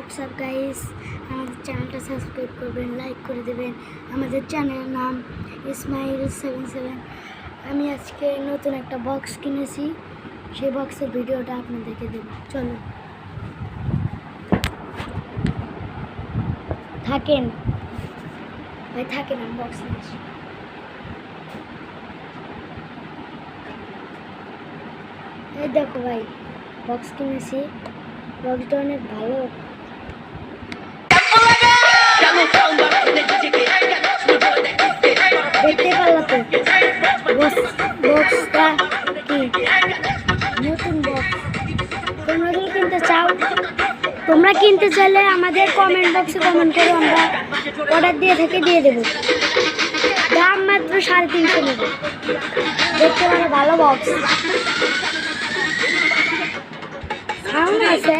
WhatsApp guys, আমাদের চ্যানেলটা subscribe করবেন, লাইক করে দেবেন। আমাদের চ্যানেলের নাম ইসমাইল77। আমি আজকে নতুন একটা বক্স কিনেছি, সেই বক্সের ভিডিওটা আপনাদেরকে দেব। চলো থাকেন ভাই, থাকেন, আমি বক্স নিয়েছি। এই দেখো ভাই, বক্স কিনেছি, বক্সটা অনেক ভালো। দেখতে পারলো তো বক্সটা কি নতুন বক্স। তোমরা যদি কিনতে চাও, তোমরা কিনতে চাইলে আমাদের কমেন্ট বক্সে কমেন্ট করো, আমরা অর্ডার দিয়ে দেবো। দাম মাত্র 350 নেব। দেখতে পারো ভালো বক্স, সাউন্ড আছে।